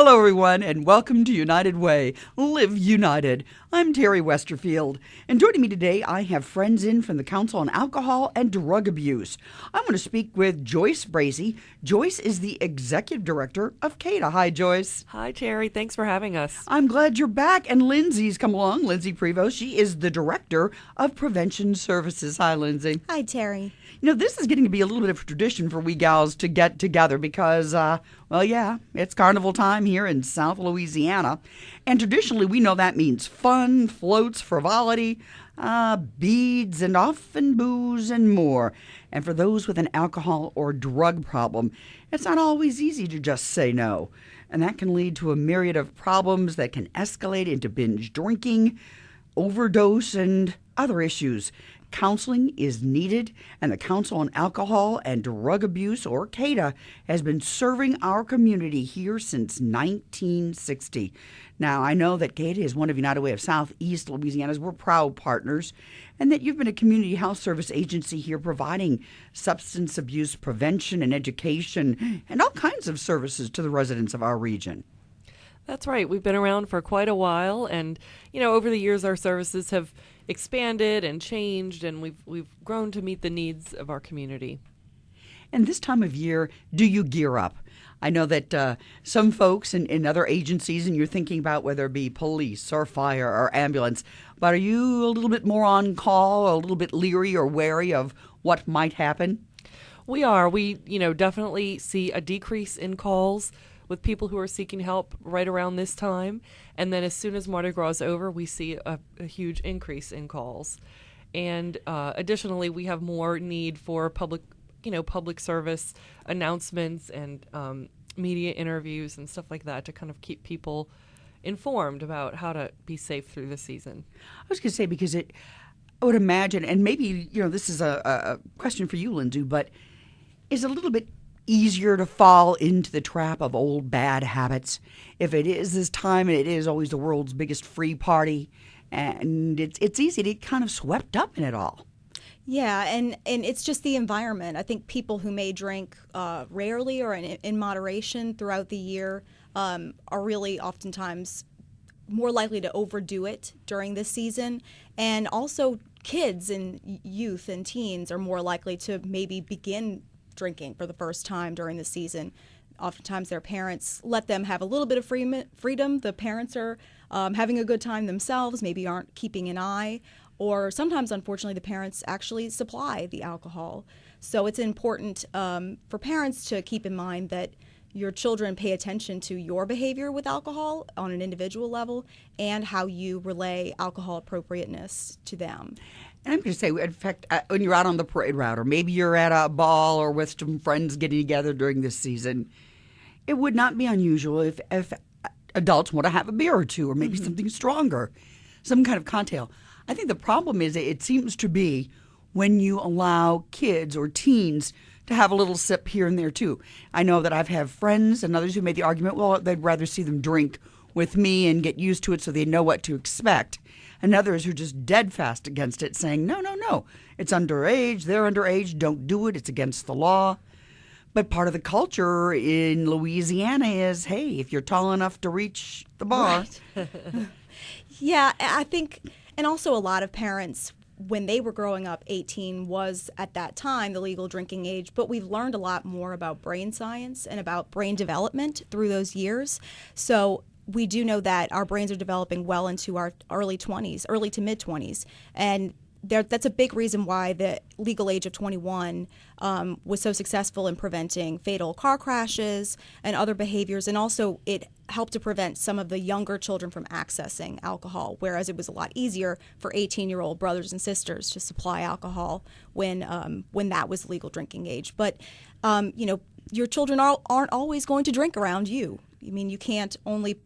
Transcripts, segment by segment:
Hello, everyone, and welcome to United Way. Live United. I'm Terry Westerfield, and joining me today, I have friends in from the Council on Alcohol and Drug Abuse. I'm going to speak with Joyce Brazy. Joyce is the Executive Director of CADA. Hi, Joyce. Hi, Terry. Thanks for having us. I'm glad you're back. And Lindsay's come along, Lindsay Prevost. She is the Director of Prevention Services. Hi, Lindsay. Hi, Terry. You know, this is getting to be a little bit of a tradition for we gals to get together because, it's carnival time here in South Louisiana. And traditionally, we know that means fun, floats, frivolity, beads, and often booze and more. And for those with an alcohol or drug problem, it's not always easy to just say no. And that can lead to a myriad of problems that can escalate into binge drinking, overdose, and other issues. Counseling is needed, and the Council on Alcohol and Drug Abuse, or CADA, has been serving our community here since 1960. Now, I know that CADA is one of United Way of Southeast Louisiana's. We're proud partners, and that you've been a community health service agency here providing substance abuse prevention and education and all kinds of services to the residents of our region. That's right. We've been around for quite a while, and over the years our services have expanded and changed, and we've grown to meet the needs of our community. And this time of year, do you gear up? I know that some folks in other agencies, and you're thinking about whether it be police or fire or ambulance, but are you a little bit more on call, a little bit leery or wary of what might happen? We are. We, definitely see a decrease in calls with people who are seeking help right around this time. And then as soon as Mardi Gras is over, we see a huge increase in calls. And additionally, we have more need for public service announcements and media interviews and stuff like that to kind of keep people informed about how to be safe through the season. I was going to say, because I would imagine, and maybe, this is a question for you, Lindsay, but is it a little bit easier to fall into the trap of old bad habits if it is this time and it is always the world's biggest free party, and it's easy to get kind of swept up in it all? Yeah, and it's just the environment. I think people who may drink rarely or in moderation throughout the year are really oftentimes more likely to overdo it during this season. And also kids and youth and teens are more likely to maybe begin drinking for the first time during the season. Oftentimes their parents let them have a little bit of freedom. The parents are having a good time themselves, maybe aren't keeping an eye, or sometimes, unfortunately, the parents actually supply the alcohol. So it's important for parents to keep in mind that your children pay attention to your behavior with alcohol on an individual level and how you relay alcohol appropriateness to them. And I'm going to say, in fact, when you're out on the parade route, or maybe you're at a ball or with some friends getting together during this season, it would not be unusual if adults want to have a beer or two, or maybe something stronger, some kind of cocktail. I think the problem is it seems to be when you allow kids or teens to have a little sip here and there too. I know that I've had friends and others who made the argument, well, they'd rather see them drink with me and get used to it so they know what to expect. And others who are just dead fast against it, saying, no, it's underage, they're underage, don't do it, it's against the law. But part of the culture in Louisiana is, hey, if you're tall enough to reach the bar. Right. Yeah, I think, and also a lot of parents, when they were growing up, 18 was at that time the legal drinking age, but we've learned a lot more about brain science and about brain development through those years. So we do know that our brains are developing well into our early to mid-20s. And that's a big reason why the legal age of 21 was so successful in preventing fatal car crashes and other behaviors. And also it helped to prevent some of the younger children from accessing alcohol, whereas it was a lot easier for 18-year-old brothers and sisters to supply alcohol when that was legal drinking age. But, your children aren't always going to drink around you. I mean, you can't only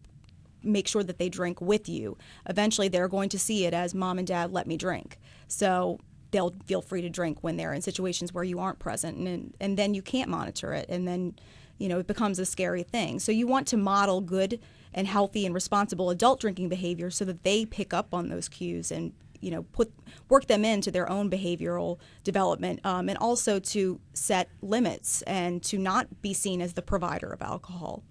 make sure that they drink with you. Eventually, they're going to see it as mom and dad let me drink. So they'll feel free to drink when they're in situations where you aren't present, and then you can't monitor it, and then it becomes a scary thing. So you want to model good and healthy and responsible adult drinking behavior so that they pick up on those cues and work them into their own behavioral development, and also to set limits and to not be seen as the provider of alcohol.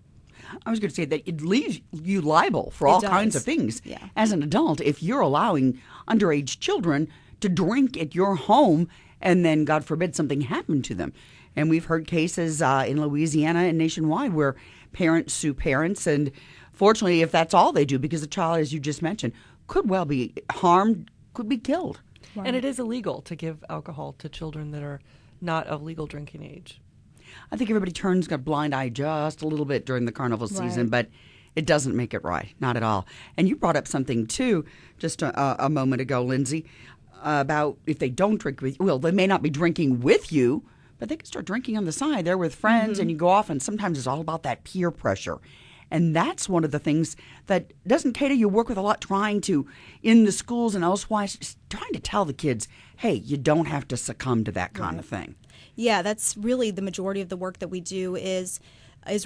I was going to say that it leaves you liable for all kinds of things as an adult if you're allowing underage children to drink at your home and then, God forbid, something happened to them. And we've heard cases in Louisiana and nationwide where parents sue parents. And fortunately, if that's all they do, because the child, as you just mentioned, could well be harmed, could be killed. Right. And it is illegal to give alcohol to children that are not of legal drinking age. I think everybody turns a blind eye just a little bit during the carnival season, but it doesn't make it right, not at all. And you brought up something, too, just a moment ago, Lindsay, about if they don't drink with you. Well, they may not be drinking with you, but they can start drinking on the side. They're with friends, and you go off, and sometimes it's all about that peer pressure. And that's one of the things that doesn't CADA, you work with a lot trying to, in the schools and elsewise, just trying to tell the kids, hey, you don't have to succumb to that kind of thing. Yeah, that's really the majority of the work that we do is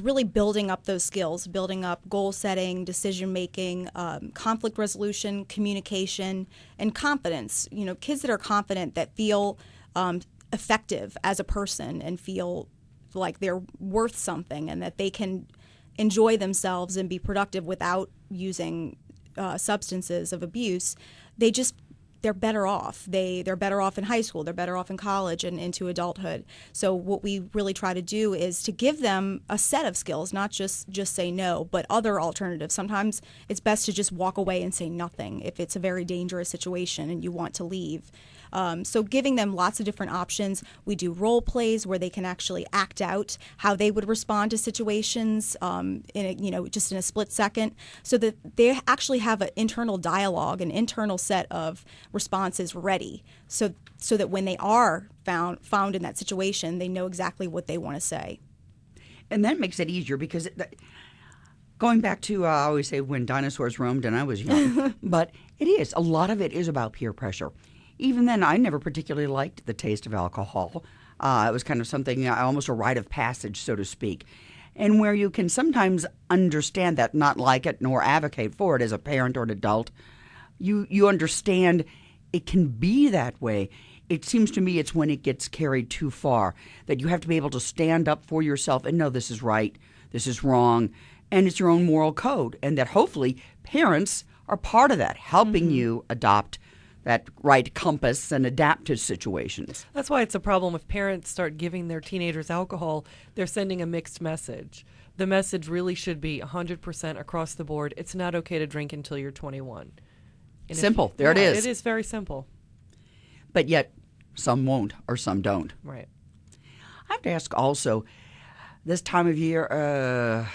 really building up those skills, building up goal setting, decision making, conflict resolution, communication, and confidence. You know, kids that are confident, that feel effective as a person and feel like they're worth something and that they can enjoy themselves and be productive without using substances of abuse, they're better off. They're better off in high school. They're better off in college and into adulthood. So what we really try to do is to give them a set of skills, not just say no, but other alternatives. Sometimes it's best to just walk away and say nothing if it's a very dangerous situation and you want to leave. So giving them lots of different options. We do role plays where they can actually act out how they would respond to situations just in a split second, so that they actually have an internal dialogue, an internal set of responses ready, so that when they are found in that situation, they know exactly what they want to say. And that makes it easier because going back to, I always say when dinosaurs roamed and I was young, but a lot of it is about peer pressure. Even then, I never particularly liked the taste of alcohol. It was kind of something, almost a rite of passage, so to speak. And where you can sometimes understand that, not like it, nor advocate for it as a parent or an adult, you understand it can be that way. It seems to me it's when it gets carried too far, that you have to be able to stand up for yourself and know this is right, this is wrong, and it's your own moral code. And that hopefully parents are part of that, helping you adopt that right compass and adapt to situations. That's why it's a problem if parents start giving their teenagers alcohol. They're sending a mixed message. The message really should be 100% across the board. It's not okay to drink until you're 21. And simple. There it is. It is very simple. But yet some won't or some don't. Right. I have to ask also, this time of year,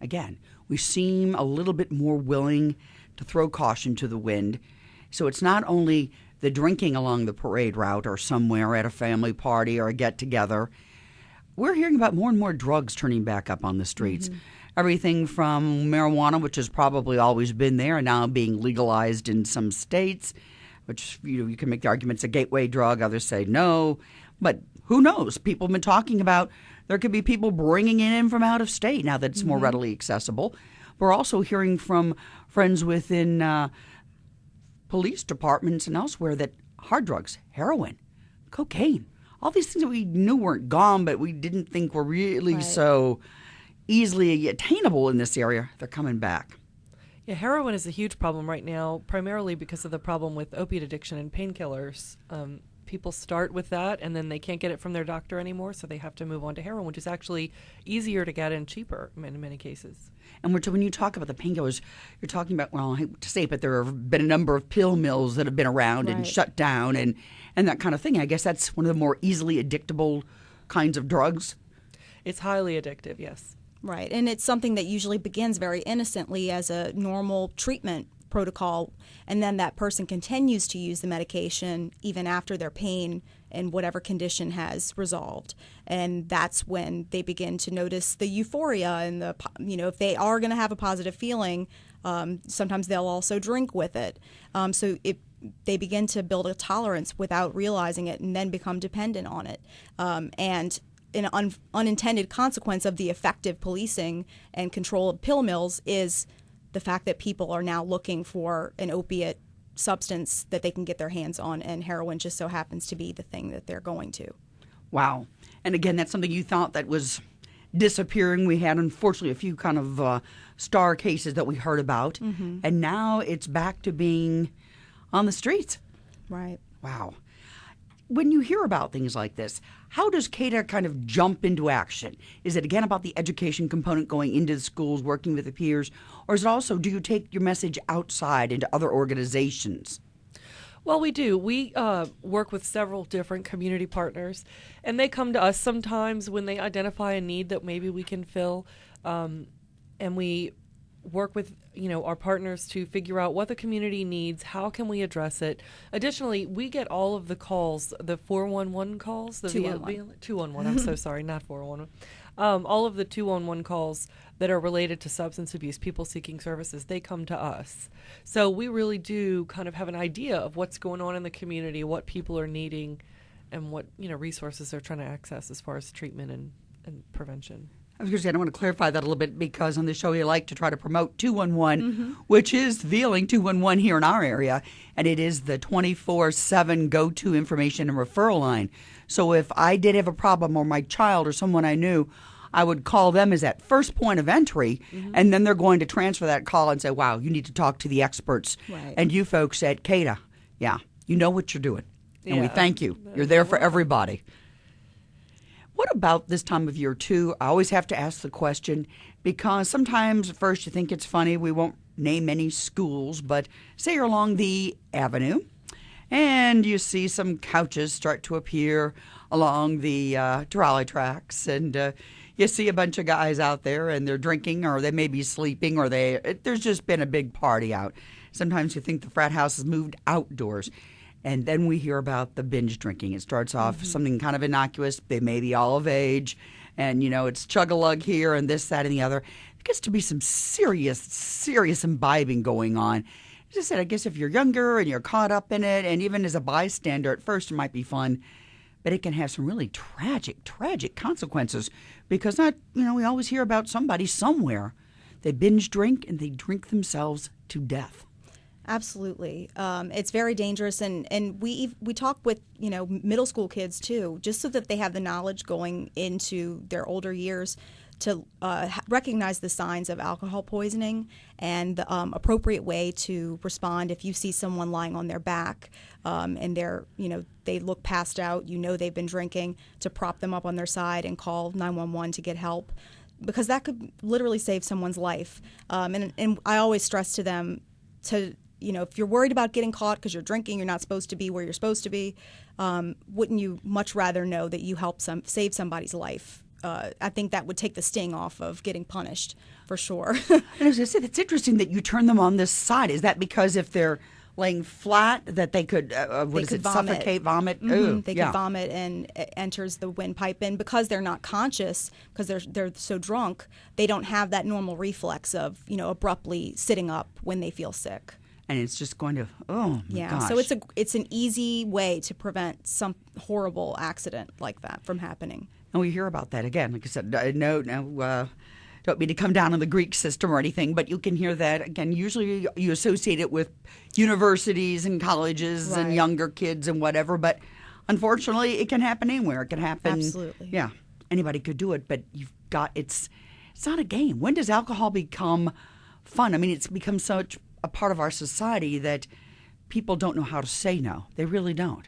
again, we seem a little bit more willing to throw caution to the wind. So it's not only the drinking along the parade route or somewhere at a family party or a get-together. We're hearing about more and more drugs turning back up on the streets. Everything from marijuana, which has probably always been there and now being legalized in some states, which you can make the argument it's a gateway drug. Others say no. But who knows? People have been talking about there could be people bringing it in from out of state now that it's more readily accessible. We're also hearing from friends within police departments and elsewhere that hard drugs, heroin, cocaine, all these things that we knew weren't gone, but we didn't think were really so easily attainable in this area, they're coming back. Yeah, heroin is a huge problem right now, primarily because of the problem with opiate addiction and painkillers. People start with that, and then they can't get it from their doctor anymore, so they have to move on to heroin, which is actually easier to get and cheaper in many cases. And when you talk about the painkillers, you're talking about, well, I hate to say it, but there have been a number of pill mills that have been around and shut down and that kind of thing. I guess that's one of the more easily addictable kinds of drugs. It's highly addictive, yes. Right, and it's something that usually begins very innocently as a normal treatment protocol, and then that person continues to use the medication even after their pain and whatever condition has resolved. And that's when they begin to notice the euphoria and if they are going to have a positive feeling, sometimes they'll also drink with it. So they begin to build a tolerance without realizing it and then become dependent on it. And an unintended consequence of the effective policing and control of pill mills is the fact that people are now looking for an opiate substance that they can get their hands on, and heroin just so happens to be the thing that they're going to. Wow. And again, that's something you thought that was disappearing. We had, unfortunately, a few kind of star cases that we heard about. And now it's back to being on the streets. Right. Wow. When you hear about things like this, how does CADA kind of jump into action? Is it again about the education component going into the schools, working with the peers, or is it also, do you take your message outside into other organizations? Well, we do. We work with several different community partners, and they come to us sometimes when they identify a need that maybe we can fill, and we work with our partners to figure out what the community needs, how can we address it. Additionally, we get all of the calls, the 411 calls, the 211. I'm so sorry, not 411. All of the 211 calls that are related to substance abuse, people seeking services, they come to us. So we really do kind of have an idea of what's going on in the community, what people are needing, and what resources they're trying to access as far as treatment and prevention. I was going to say, I want to clarify that a little bit because on the show you like to try to promote 211, which is the Healing 211 here in our area, and it is the 24/7 go-to information and referral line. So if I did have a problem or my child or someone I knew, I would call them as that first point of entry, and then they're going to transfer that call and say, wow, you need to talk to the experts. Right. And you folks at CADA, yeah, you know what you're doing. And we Yeah. thank you. You're there for everybody. What about this time of year, too? I always have to ask the question because sometimes at first you think it's funny. We won't name any schools, but say you're along the avenue and you see some couches start to appear along the trolley tracks, and you see a bunch of guys out there and they're drinking, or they may be sleeping, or there's just been a big party out. Sometimes you think the frat house has moved outdoors. And then we hear about the binge drinking. It starts off something kind of innocuous. They may be all of age, and, it's chug-a-lug here and this, that, and the other. It gets to be some serious imbibing going on. As I said, I guess if you're younger and you're caught up in it, and even as a bystander at first it might be fun, but it can have some really tragic consequences because we always hear about somebody somewhere. They binge drink and they drink themselves to death. Absolutely. It's very dangerous, and we talk with middle school kids too, just so that they have the knowledge going into their older years to recognize the signs of alcohol poisoning and the appropriate way to respond if you see someone lying on their back and they look passed out, they've been drinking, to prop them up on their side and call 911 to get help, because that could literally save someone's life. And I always stress to them to, if you're worried about getting caught because you're drinking, you're not supposed to be where you're supposed to be, wouldn't you much rather know that you helped save somebody's life? I think that would take the sting off of getting punished, for sure. And as I said, it's interesting that you turn them on this side. Is that because if they're laying flat that they could, suffocate, vomit? Ooh, they could vomit, and it enters the windpipe. And because they're not conscious, because they're so drunk, they don't have that normal reflex of, abruptly sitting up when they feel sick. And it's just going to, oh my gosh. So it's an easy way to prevent some horrible accident like that from happening. And we hear about that again. Like I said, don't mean to come down on the Greek system or anything, but you can hear that again. Usually you associate it with universities and colleges and younger kids and whatever, but unfortunately it can happen anywhere. It can happen. Absolutely. Yeah, anybody could do it, but it's not a game. When does alcohol become fun? I mean, it's become such a part of our society that people don't know how to say no. They really don't.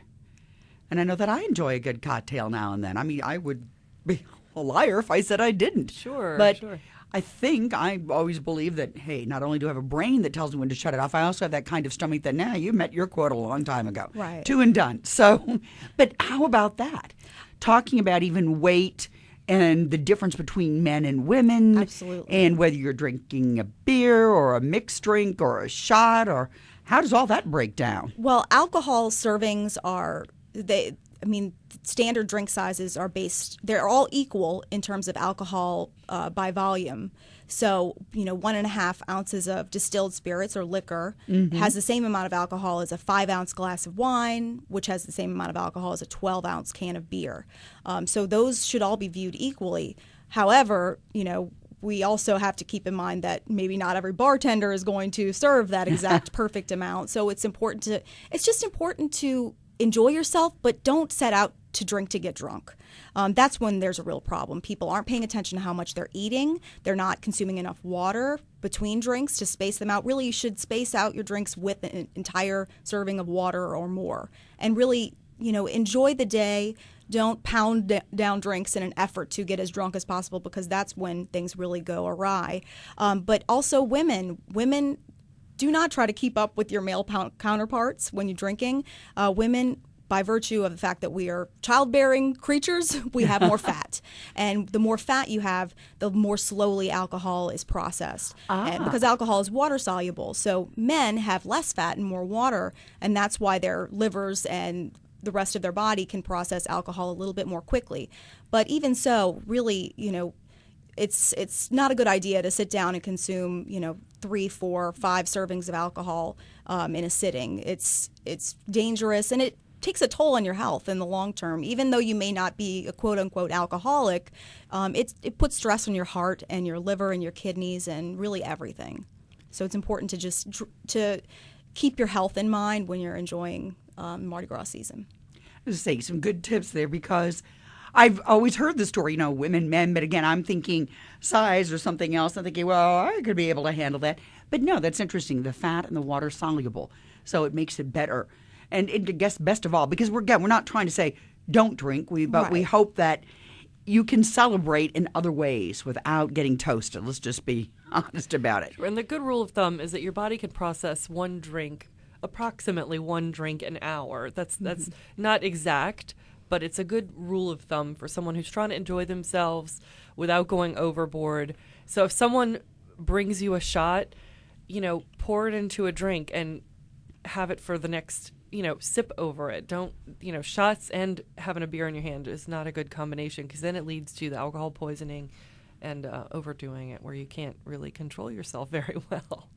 And I know that I enjoy a good cocktail now and then. I mean, I would be a liar if I said I didn't. Sure. I think I always believe that, hey, not only do I have a brain that tells me when to shut it off, I also have that kind of stomach that, you met your quota a long time ago. Right. Two and done. So, but how about that? Talking about even weight and the difference between men and women. Absolutely. And whether you're drinking a beer or a mixed drink or a shot, or how does all that break down? Well, alcohol servings standard drink sizes they're all equal in terms of alcohol by volume. So, 1.5 ounces of distilled spirits or liquor has the same amount of alcohol as a 5-ounce glass of wine, which has the same amount of alcohol as a 12-ounce can of beer. So those should all be viewed equally. However, we also have to keep in mind that maybe not every bartender is going to serve that exact perfect amount. So it's just important to enjoy yourself, but don't set out to drink to get drunk. That's when there's a real problem. People aren't paying attention to how much they're eating. They're not consuming enough water between drinks to space them out. Really, you should space out your drinks with an entire serving of water or more. And really, enjoy the day. Don't pound down drinks in an effort to get as drunk as possible, because that's when things really go awry. But also women do not try to keep up with your male counterparts when you're drinking. Women, by virtue of the fact that we are childbearing creatures, we have more fat. And the more fat you have, the more slowly alcohol is processed. And because alcohol is water soluble. So men have less fat and more water, and that's why their livers and the rest of their body can process alcohol a little bit more quickly. But even so, really, it's not a good idea to sit down and consume, 3, 4, 5 servings of alcohol in a sitting. It's dangerous, and it takes a toll on your health in the long term. Even though you may not be a quote-unquote alcoholic, it puts stress on your heart and your liver and your kidneys and really everything. So it's important to keep your health in mind when you're enjoying Mardi Gras season. I was saying some good tips there, because I've always heard the story, women, men, but again, I'm thinking size or something else. I'm thinking, well, I could be able to handle that. But no, that's interesting. The fat and the water soluble, so it makes it better. And I guess best of all, because we're not trying to say don't drink, but we hope that you can celebrate in other ways without getting toasted. Let's just be honest about it. And the good rule of thumb is that your body can process approximately one drink an hour. That's not exact, but it's a good rule of thumb for someone who's trying to enjoy themselves without going overboard. So if someone brings you a shot, pour it into a drink and have it for the next, sip over it. Don't, shots and having a beer in your hand is not a good combination, because then it leads to the alcohol poisoning and overdoing it, where you can't really control yourself very well.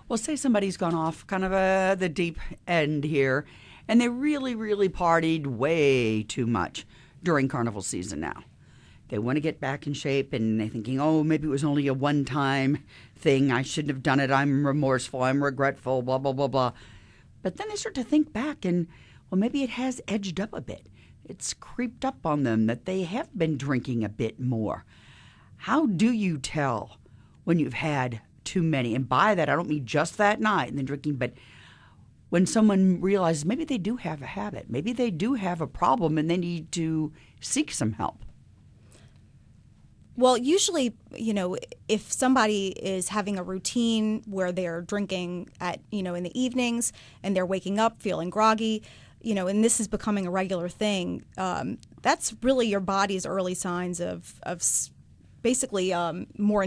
Well, say somebody's gone off kind of the deep end here, and they really, really partied way too much during carnival season now. They want to get back in shape, and they're thinking, maybe it was only a one-time thing. I shouldn't have done it. I'm remorseful. I'm regretful, blah, blah, blah, blah. But then they start to think back, and, maybe it has edged up a bit. It's creeped up on them that they have been drinking a bit more. How do you tell when you've had too many? And by that, I don't mean just that night and then drinking, but when someone realizes maybe they do have a habit, maybe they do have a problem, and they need to seek some help. Well, usually, if somebody is having a routine where they're drinking at, in the evenings, and they're waking up feeling groggy, and this is becoming a regular thing, that's really your body's early signs of basically more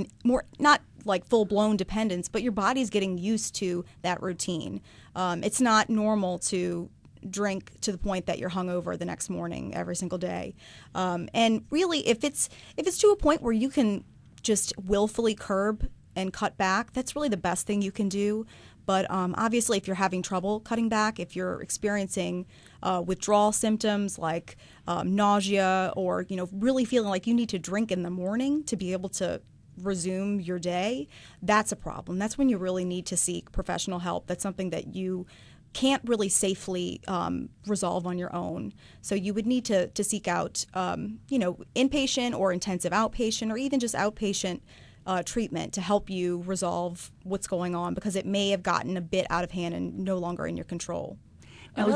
not like full-blown dependence, but your body's getting used to that routine. It's not normal to drink to the point that you're hungover the next morning every single day. And really, if it's to a point where you can just willfully curb and cut back, that's really the best thing you can do. But obviously, if you're having trouble cutting back, if you're experiencing withdrawal symptoms like nausea, or really feeling like you need to drink in the morning to be able to resume your day, that's a problem. That's when you really need to seek professional help. That's something that you can't really safely resolve on your own. So you would need to seek out, inpatient or intensive outpatient, or even just outpatient treatment to help you resolve what's going on, because it may have gotten a bit out of hand and no longer in your control. Now,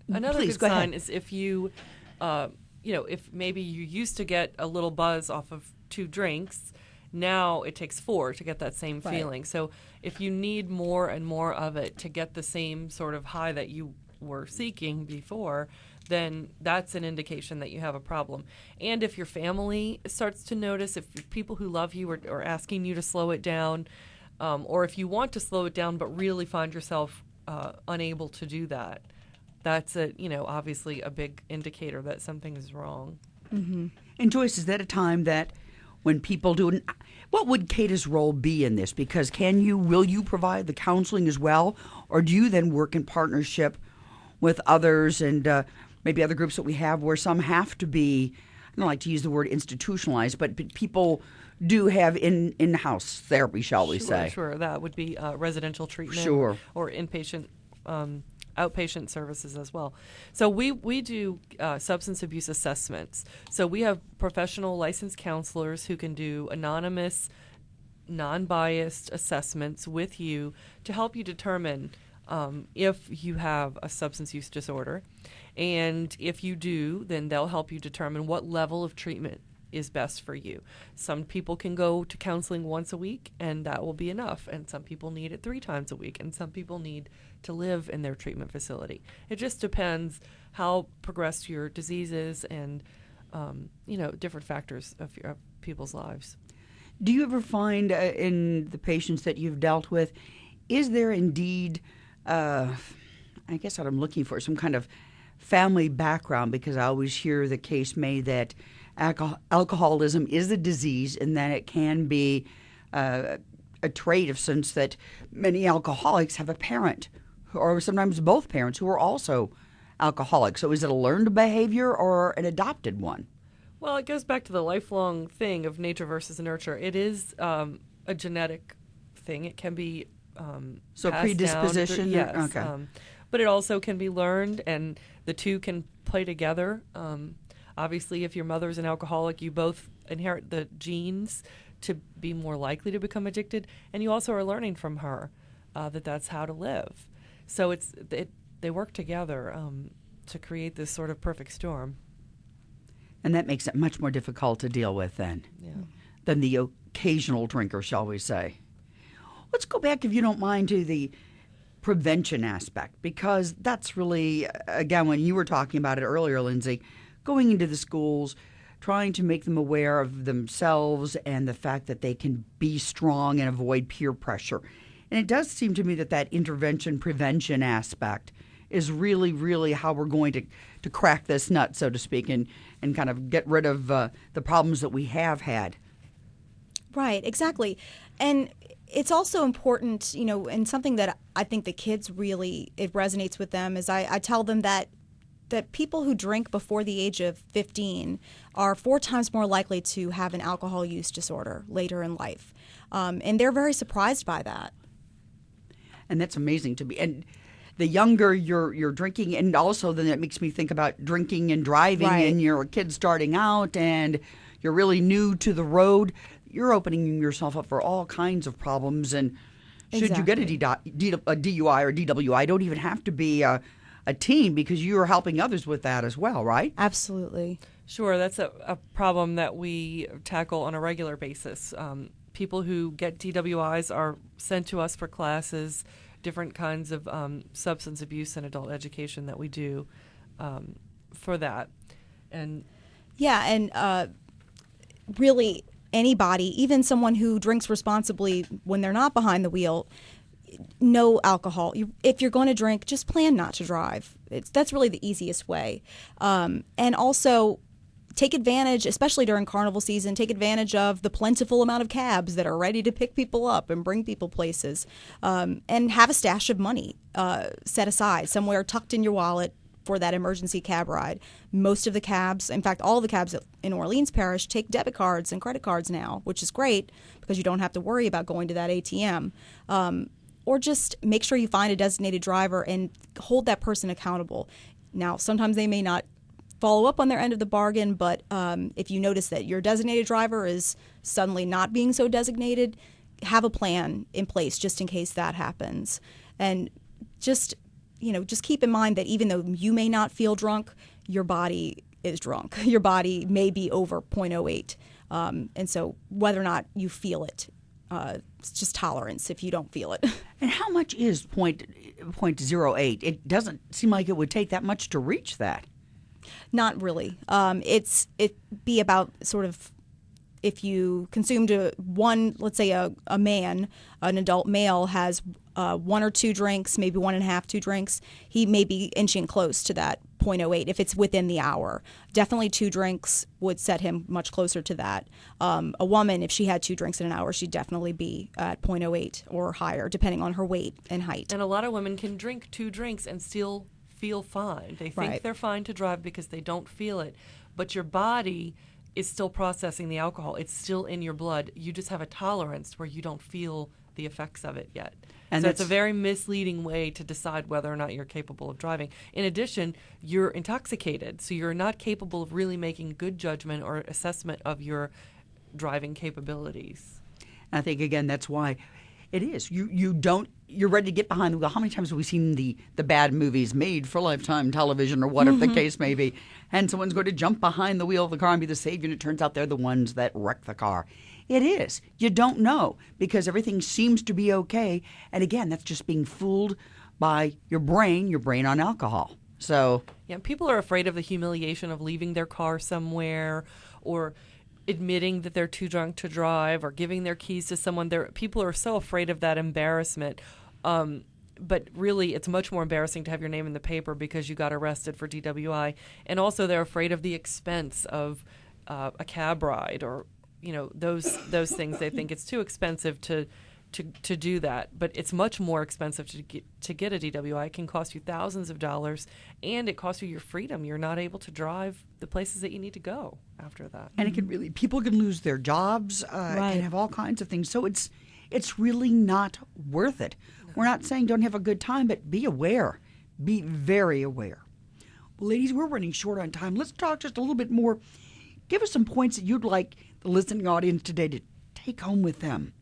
another please, good go sign ahead. is if you, if maybe you used to get a little buzz off of 2 drinks, now it takes 4 to get that same feeling. So if you need more and more of it to get the same sort of high that you were seeking before, then that's an indication that you have a problem. And if your family starts to notice, if people who love you are asking you to slow it down, or if you want to slow it down but really find yourself unable to do that, that's obviously a big indicator that something is wrong. Mm-hmm. And Joyce, is that a time that when people do, what would CADA's role be in this? Because will you provide the counseling as well, or do you then work in partnership with others and maybe other groups that we have where some have to be, I don't like to use the word institutionalized, but people do have in-house therapy, shall we say? Sure, that would be residential treatment, Sure. or inpatient outpatient services as well. So we do substance abuse assessments. So we have professional licensed counselors who can do anonymous, non-biased assessments with you to help you determine if you have a substance use disorder. And if you do, then they'll help you determine what level of treatment is best for you. Some people can go to counseling once a week, and that will be enough. And some people need it 3 times a week, and some people need to live in their treatment facility. It just depends how progressed your disease is and, different factors of people's lives. Do you ever find in the patients that you've dealt with, is there indeed, I guess what I'm looking for, some kind of family background? Because I always hear the case made that alcoholism is a disease and that it can be a trait of sense that many alcoholics have a parent or sometimes both parents who are also alcoholics. So is it a learned behavior or an adopted one? Well, it goes back to the lifelong thing of nature versus nurture. It is a genetic thing. It can be so passed predisposition? down yes. Okay. But it also can be learned, and the two can play together. Obviously, if your mother's an alcoholic, you both inherit the genes to be more likely to become addicted, and you also are learning from her that's how to live. So they work together to create this sort of perfect storm. And that makes it much more difficult to deal with then than the occasional drinker, shall we say. Let's go back, if you don't mind, to the prevention aspect, because that's really, again, when you were talking about it earlier, Lindsay, going into the schools, trying to make them aware of themselves and the fact that they can be strong and avoid peer pressure. And it does seem to me that intervention prevention aspect is really, really how we're going to crack this nut, so to speak, and kind of get rid of the problems that we have had. Right, exactly. And it's also important, and something that I think the kids really, it resonates with them, is I tell them that people who drink before the age of 15 are 4 times more likely to have an alcohol use disorder later in life. And they're very surprised by that. And that's amazing to me. And the younger you're drinking, and also then it makes me think about drinking and driving, right. And you're a kid starting out and you're really new to the road, you're opening yourself up for all kinds of problems. And should you get a DUI or DWI, don't even have to be a teen, because you are helping others with that as well, right? Absolutely. Sure, that's a problem that we tackle on a regular basis. People who get DWIs are sent to us for classes, different kinds of substance abuse and adult education that we do for that. And really anybody, even someone who drinks responsibly when they're not behind the wheel, no alcohol. If you're going to drink, just plan not to drive. That's really the easiest way. And also take advantage, especially during carnival season, take advantage of the plentiful amount of cabs that are ready to pick people up and bring people places. And have a stash of money set aside somewhere tucked in your wallet for that emergency cab ride. Most of the cabs, in fact, all of the cabs in Orleans Parish take debit cards and credit cards now, which is great because you don't have to worry about going to that ATM. Or just make sure you find a designated driver and hold that person accountable. Now, sometimes they may not follow up on their end of the bargain, but if you notice that your designated driver is suddenly not being so designated, have a plan in place just in case that happens. And just keep in mind that even though you may not feel drunk, your body is drunk. Your body may be over 0.08. And so whether or not you feel it, it's just tolerance if you don't feel it. And how much is 0.08? It doesn't seem like it would take that much to reach that. Not really. It'd be about sort of, if you consumed let's say an adult male has 1 or 2 drinks, maybe 1.5, 2 drinks, he may be inching close to that 0.08 if it's within the hour. Definitely 2 drinks would set him much closer to that. A woman, if she had 2 drinks in an hour, she'd definitely be at 0.08 or higher, depending on her weight and height. And a lot of women can drink 2 drinks and still feel fine. They think they're fine to drive because they don't feel it, but your body is still processing the alcohol. It's still in your blood. You just have a tolerance where you don't feel the effects of it yet. And so it's a very misleading way to decide whether or not you're capable of driving. In addition, you're intoxicated, so you're not capable of really making good judgment or assessment of your driving capabilities. And I think, again, that's why it is. You're ready to get behind the wheel. How many times have we seen the bad movies made for Lifetime television or whatever the case may be, and someone's going to jump behind the wheel of the car and be the savior, and it turns out they're the ones that wreck the car. It is. You don't know because everything seems to be okay. And again, that's just being fooled by your brain on alcohol. So yeah, people are afraid of the humiliation of leaving their car somewhere or admitting that they're too drunk to drive or giving their keys to someone. People are so afraid of that embarrassment. But really, it's much more embarrassing to have your name in the paper because you got arrested for DWI. And also, they're afraid of the expense of a cab ride or those things. They think it's too expensive to do that, but it's much more expensive to get a DWI. It can cost you thousands of dollars, and it costs you your freedom. You're not able to drive the places that you need to go after that. And it can people can lose their jobs, can have all kinds of things. So it's really not worth it. No. We're not saying don't have a good time, but be aware. Be very aware. Well, ladies, we're running short on time. Let's talk just a little bit more. Give us some points that you'd like the listening audience today to take home with them.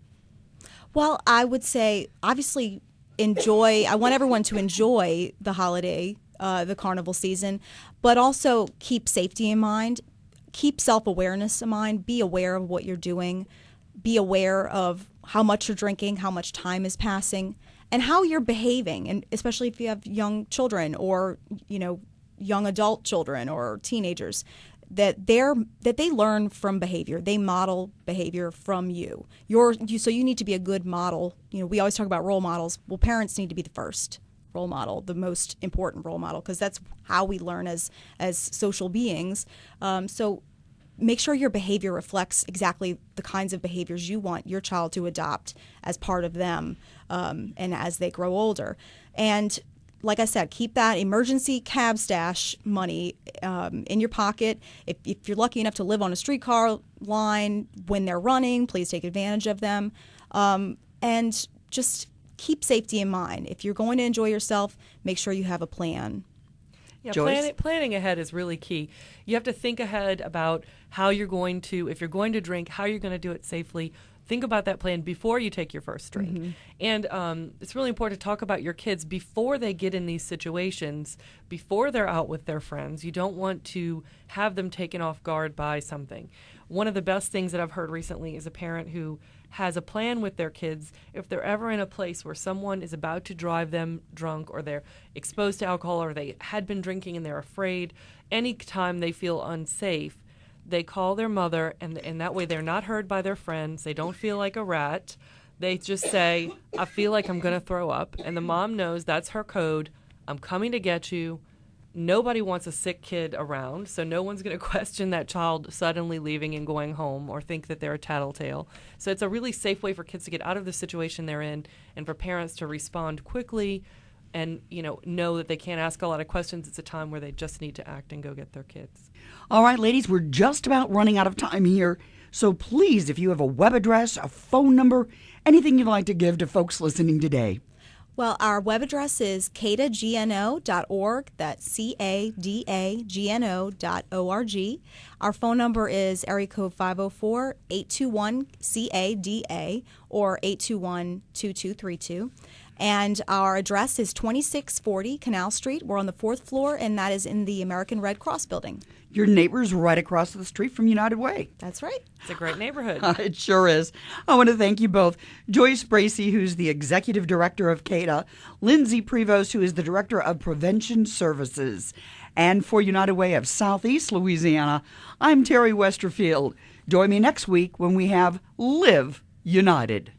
Well, I would say, obviously, I want everyone to enjoy the holiday, the carnival season, but also keep safety in mind, keep self-awareness in mind, be aware of what you're doing, be aware of how much you're drinking, how much time is passing, and how you're behaving, and especially if you have young children or, young adult children or teenagers. That they learn from behavior. They model behavior from you. So you need to be a good model. We always talk about role models. Well, parents need to be the first role model, the most important role model, because that's how we learn as social beings. So make sure your behavior reflects exactly the kinds of behaviors you want your child to adopt as part of them and as they grow older. And like I said, keep that emergency cab stash money in your pocket. If you're lucky enough to live on a streetcar line when they're running, please take advantage of them. And just keep safety in mind. If you're going to enjoy yourself, make sure you have a plan. Yeah, planning ahead is really key. You have to think ahead about how you're going to, if you're going to drink, how you're going to do it safely. Think about that plan before you take your first drink. Mm-hmm. And it's really important to talk about your kids before they get in these situations, before they're out with their friends. You don't want to have them taken off guard by something. One of the best things that I've heard recently is a parent who has a plan with their kids. If they're ever in a place where someone is about to drive them drunk or they're exposed to alcohol or they had been drinking and they're afraid, any time they feel unsafe, they call their mother, and that way they're not heard by their friends. They don't feel like a rat. They just say, I feel like I'm going to throw up. And the mom knows that's her code. I'm coming to get you. Nobody wants a sick kid around, so no one's going to question that child suddenly leaving and going home or think that they're a tattletale. So it's a really safe way for kids to get out of the situation they're in and for parents to respond quickly and know that they can't ask a lot of questions. It's a time where they just need to act and go get their kids. All right, ladies, we're just about running out of time here. So please, if you have a web address, a phone number, anything you'd like to give to folks listening today. Well, our web address is cadagno.org. That's CADAGNO.org. Our phone number is area code 504-821-CADA or 821-2232. And our address is 2640 Canal Street. We're on the 4th floor, and that is in the American Red Cross building. Your neighbor's right across the street from United Way. That's right. It's a great neighborhood. It sure is. I want to thank you both. Joyce Bracey, who's the Executive Director of CADA, Lindsay Prevost, who is the Director of Prevention Services. And for United Way of Southeast Louisiana, I'm Terry Westerfield. Join me next week when we have Live United.